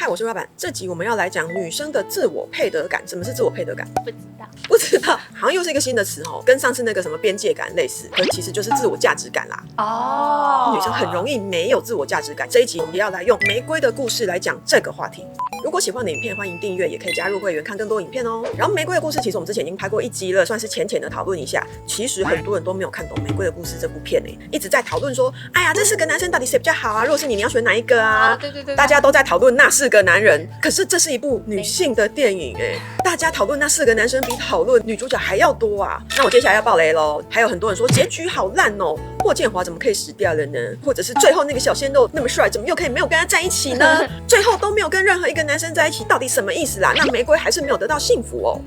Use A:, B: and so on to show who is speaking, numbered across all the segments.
A: 嗨，我是老板。这集我们要来讲女生的自我配得感。什么是自我配得感？不知道，好像又是一个新的词哦，跟上次那个什么边界感类似，可其实就是自我价值感啦。女生很容易没有自我价值感。这一集我们要来用玫瑰的故事来讲这个话题。如果喜欢我的影片，欢迎订阅，也可以加入会员看更多影片哦。然后玫瑰的故事，其实我们之前已经拍过一集了，算是浅浅的讨论一下。其实很多人都没有看懂《玫瑰的故事》这部片欸，一直在讨论说，哎呀，这4个男生到底谁比较好啊？如果是你，你要选哪一个啊？对，大家都在讨论那4个男人，可是这是一部女性的电影欸，大家讨论那4个男生比讨论女主角还要多啊。那我接下来要爆雷咯，还有很多人说结局好烂哦，霍建华怎么可以死掉了呢？或者是最后那个小鲜肉那么帅，怎么又可以没有跟他在一起呢？最后都没有跟任何一个男生在一起，到底什么意思啦？那玫瑰还是没有得到幸福哦。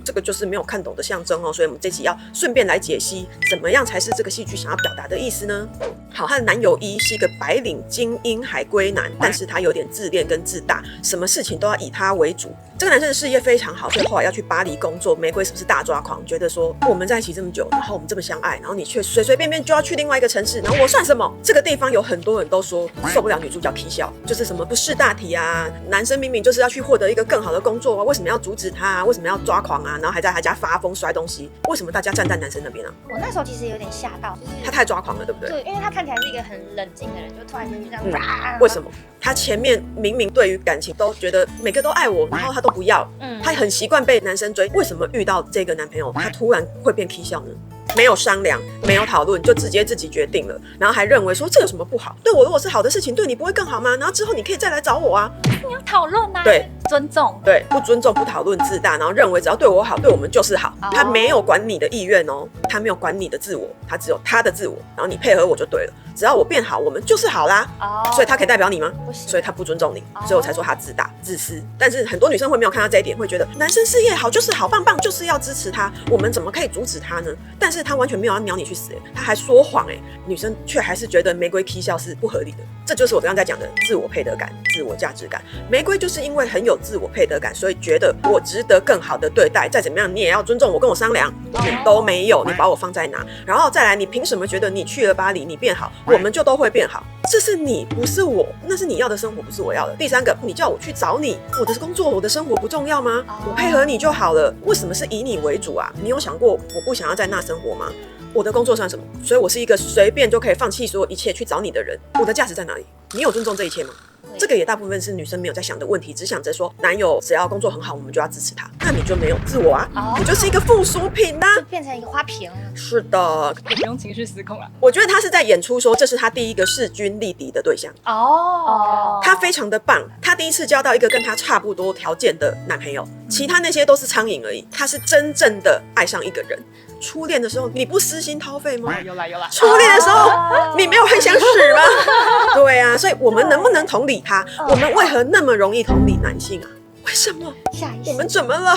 A: 这个就是没有看懂的象征哦。所以我们这期要顺便来解析，怎么样才是这个戏剧想要表达的意思呢？好，他的男友一是一个白领精英海归男，但是他有点自恋跟自大，什么事情都要以他为主。这个男生的事业非常好，所以后来要去巴黎工作。玫瑰是不是大抓狂？觉得说我们在一起这么久，然后我们这么相爱，然后你却随随便便就要去另外一个城市，然后我算什么？这个地方有很多人都说受不了女主角啼笑，就是什么不识大体啊，男生明明就是要去获得一个更好的工作啊，为什么要阻止他啊？为什么要抓狂啊？然后还在他家发疯摔东西，为什么大家站在男生那边啊？
B: 我那时候其实有点吓到，就是
A: 他太抓狂了，对不对？
B: 对，因为他看起来是一个很冷静的人，就突然间就这样，
A: 为什么？他前面明明对于感情都觉得每个都爱我，然后他都不要，他很习惯被男生追，为什么遇到这个男朋友，他突然会变啼笑呢？没有商量，没有讨论，就直接自己决定了，然后还认为说这有什么不好？对我如果是好的事情，对你不会更好吗？然后之后你可以再来找我啊。
B: 你要讨论啊，
A: 对，
B: 尊重，
A: 对，不尊重，不讨论，自大，然后认为只要对我好，对我们就是好。他没有管你的意愿哦，他没有管你的自我，他只有他的自我，然后你配合我就对了。只要我变好，我们就是好啦。所以他可以代表你吗？不行。所以他不尊重你，所以我才说他自大、自私。但是很多女生会没有看到这一点，会觉得男生事业好就是好棒棒，就是要支持他，我们怎么可以阻止他呢？但是他完全没有要鸟你去死他还说谎女生却还是觉得玫瑰啼笑是不合理的。这就是我刚刚在讲的自我配得感、自我价值感。玫瑰就是因为很有自我配得感，所以觉得我值得更好的对待，再怎么样你也要尊重我，跟我商量。你都没有，你把我放在哪？然后再来，你凭什么觉得你去了巴黎你变好，我们就都会变好？这是你，不是我，那是你要的生活，不是我要的。第三个，你叫我去找你，我的工作、我的生活不重要吗？我配合你就好了，为什么是以你为主啊？你有想过我不想要在那生活吗？我的工作算什么？所以我是一个随便就可以放弃所有一切去找你的人。我的价值在哪里？你有尊重这一切吗？这个也大部分是女生没有在想的问题，只想着说男友只要工作很好，我们就要支持他。那你就没有自我啊，你就是一个附属品啊，
B: 就变成一个花瓶。
A: 是的，
C: 也不用情绪失控了。
A: 我觉得他是在演出说这是他第一个势均力敌的对象。他非常的棒，他第一次交到一个跟他差不多条件的男朋友，其他那些都是苍蝇而已。他是真正的爱上一个人。初恋的时候你不私心掏肺吗？
C: 有啦。
A: 初恋的时候你没有很想死吗？对啊，所以我们能不能同理他？我们为何那么容易同理男性啊？为什么？我们怎么了？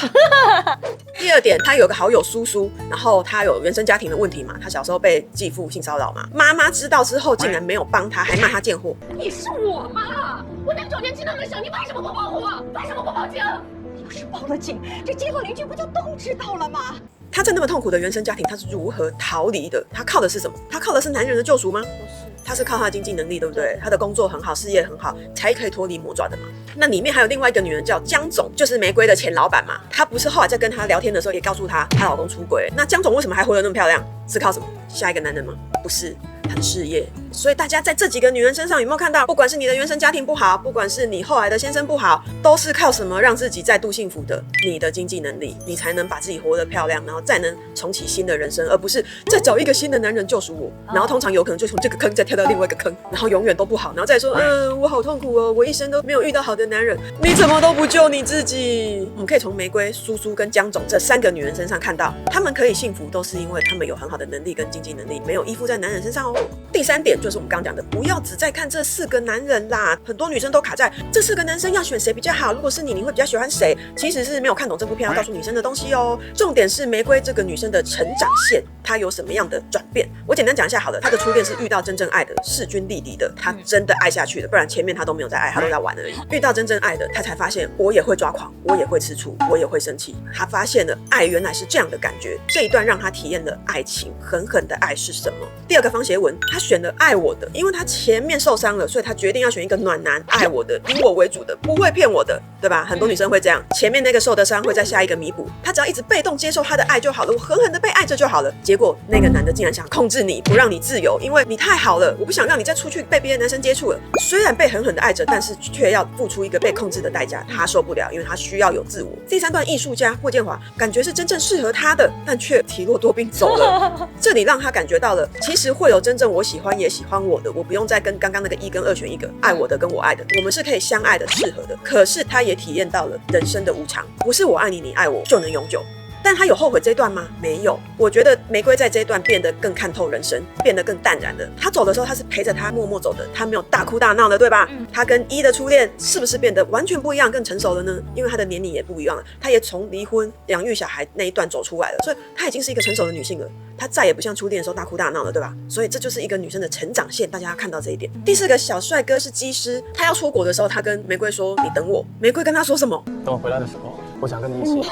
A: 第二点，他有个好友苏苏，然后他有原生家庭的问题嘛，他小时候被继父性骚扰嘛，妈妈知道之后竟然没有帮他，还骂他贱货。
D: 你是我妈，我那么久年轻那么小，你为什么不帮我？为什么不报警？要是报了警，这街坊邻居不就都知道了吗？
A: 他在那么痛苦的原生家庭，他是如何逃离的？他靠的是什么？他靠的是男人的救赎吗？不是，他是靠他的经济能力，对不对？他的工作很好，事业很好，才可以脱离魔爪的嘛。那里面还有另外一个女人叫江总，就是玫瑰的前老板嘛。她不是后来在跟他聊天的时候也告诉她老公出轨？那江总为什么还活得那么漂亮？是靠什么？下一个男人吗？不是，他的事业。所以大家在这几个女人身上有没有看到，不管是你的原生家庭不好，不管是你后来的先生不好，都是靠什么让自己再度幸福的？你的经济能力，你才能把自己活得漂亮，然后再能重启新的人生，而不是再找一个新的男人救赎我。然后通常有可能就从这个坑再跳到另外一个坑，然后永远都不好，然后再说我好痛苦哦，我一生都没有遇到好的男人。你怎么都不救你自己？我们可以从玫瑰、苏苏跟江总这3个女人身上看到，她们可以幸福，都是因为她们有很好的能力跟经济能力，没有依附在男人身上哦。第3点就是我们刚刚讲的，不要只在看这4个男人啦。很多女生都卡在这4个男生要选谁比较好，如果是你，你会比较喜欢谁？其实是没有看懂这部片要告诉女生的东西哦。重点是玫瑰这个女生的成长线。他有什么样的转变。我简单讲一下好了，他的初恋是遇到真正爱的势均力敌的，他真的爱下去了，不然前面他都没有在爱，他都在玩而已。遇到真正爱的，他才发现我也会抓狂，我也会吃醋，我也会生气。他发现了爱原来是这样的感觉，这一段让他体验了爱情，狠狠的爱是什么。第二个方协文，他选了爱我的，因为他前面受伤了，所以他决定要选一个暖男，爱我的，以我为主的，不会骗我的，对吧？很多女生会这样，前面那个受的伤会在下一个弥补，他只要一直被动接受他的爱就好了，我狠狠的被爱着就好了。结果那个男的竟然想控制你，不让你自由，因为你太好了，我不想让你再出去被别的男生接触了。虽然被狠狠的爱着，但是却要付出一个被控制的代价，他受不了，因为他需要有自我。第三段，艺术家霍建华感觉是真正适合他的，但却体弱多病走了。这里让他感觉到了，其实会有真正我喜欢也喜欢我的，我不用再跟刚刚那个一跟二选一个，爱我的跟我爱的，我们是可以相爱的，适合的。可是他也体验到了人生的无常，不是我爱你，你爱我就能永久。但他有后悔这段吗？没有。我觉得玫瑰在这一段变得更看透人生，变得更淡然了。他走的时候，他是陪着他默默走的，他没有大哭大闹的，对吧？他跟一的初恋是不是变得完全不一样，更成熟了呢？因为他的年龄也不一样了，他也从离婚、养育小孩那一段走出来了，所以他已经是一个成熟的女性了。他再也不像初恋的时候大哭大闹了，对吧？所以这就是一个女生的成长线，大家要看到这一点。第四个小帅哥是机师，他要出国的时候，他跟玫瑰说：“你等我。”玫瑰跟他说什么？
C: 等我回来的时候，我想跟你一起。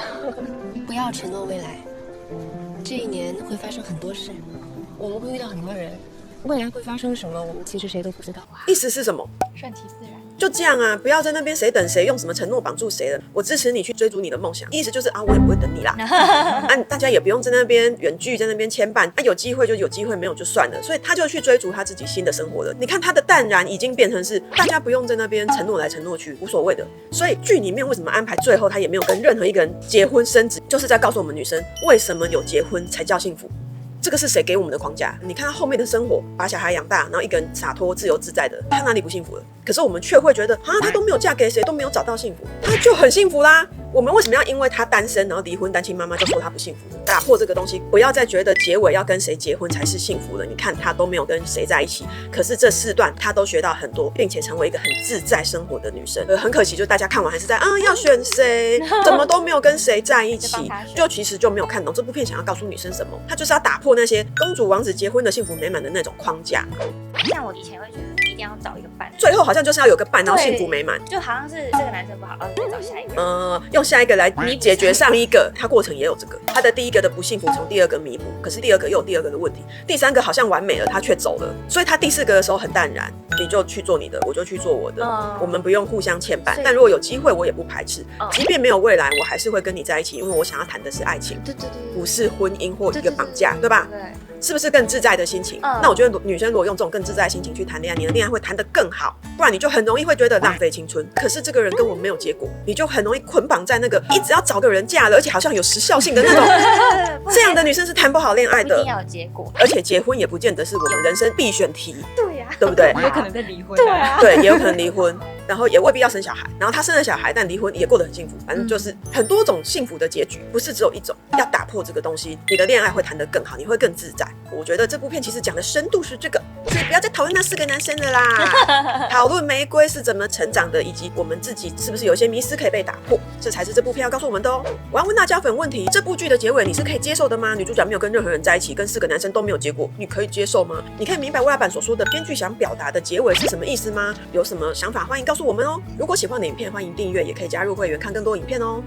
E: 不要承诺未来，这一年会发生很多事，我们会遇到很多人，未来会发生什么，我们其实谁都不知道。
A: 意思是什么？
B: 顺其自然。
A: 就这样啊，不要在那边谁等谁，用什么承诺绑住谁了。我支持你去追逐你的梦想，意思就是啊，我也不会等你啦。大家也不用在那边远距，在那边牵绊。有机会就有机会，没有就算了。所以他就去追逐他自己新的生活了。你看他的淡然已经变成是大家不用在那边承诺来承诺去，无所谓的。所以剧里面为什么安排最后他也没有跟任何一个人结婚生子，就是在告诉我们女生为什么有结婚才叫幸福。这个是谁给我们的框架？你看他后面的生活，把小孩养大，然后一个人洒脱、自由自在的，他哪里不幸福了？可是我们却会觉得，啊，他都没有嫁给谁，都没有找到幸福，他就很幸福啦。我们为什么要因为他单身，然后离婚单亲妈妈就说他不幸福？打破这个东西，不要再觉得结尾要跟谁结婚才是幸福了。你看他都没有跟谁在一起，可是这4段他都学到很多，并且成为一个很自在生活的女生。很可惜，就大家看完还是在要选谁，怎么都没有跟谁在一起，就其实就没有看懂这部片想要告诉女生什么。他就是要打破那些公主王子结婚的幸福美满的那种框架。
B: 像我以前会觉得一定要找一个伴，
A: 最后好像就是要有个伴，然后幸福美满，
B: 就好像是这个男生不好，再找下一个。
A: 用下一个来解决上一个，他过程也有这个。他的第一个的不幸福从第二个弥补，可是第二个又有第二个的问题，第三个好像完美了，他却走了。所以他第4个的时候很淡然，你就去做你的，我就去做我的，我们不用互相牵绊。但如果有机会，我也不排斥，即便没有未来，我还是会跟你在一起，因为我想要谈的是爱情，
B: 对，
A: 不是婚姻或一个绑架，对吧？
B: 对。
A: 是不是更自在的心情？那我觉得女生如果用这种更自在的心情去谈恋爱，你的恋爱会谈得更好，不然你就很容易会觉得浪费青春。可是这个人跟我没有结果，你就很容易捆绑在那个一直要找个人嫁了，而且好像有时效性的那种，这样的女生是谈不好恋爱的。
B: 一定要有结果，
A: 而且结婚也不见得是我们人生必选题。
B: 对呀，
A: 对不对？
F: 有可能在离婚。
B: 对啊，
A: 对，也有可能离婚。然后也未必要生小孩，然后他生了小孩，但离婚也过得很幸福。反正就是很多种幸福的结局，不是只有一种。要打破这个东西，你的恋爱会谈得更好，你会更自在。我觉得这部片其实讲的深度是这个，所以不要再讨论那4个男生了啦。讨论玫瑰是怎么成长的，以及我们自己是不是有些迷思可以被打破，这才是这部片要告诉我们的哦。我要问大家粉问题：这部剧的结尾你是可以接受的吗？女主角没有跟任何人在一起，跟4个男生都没有结果，你可以接受吗？你可以明白未来版所说的编剧想表达的结尾是什么意思吗？有什么想法欢迎告诉我们哦。如果喜欢我的影片，欢迎订阅，也可以加入会员看更多影片哦。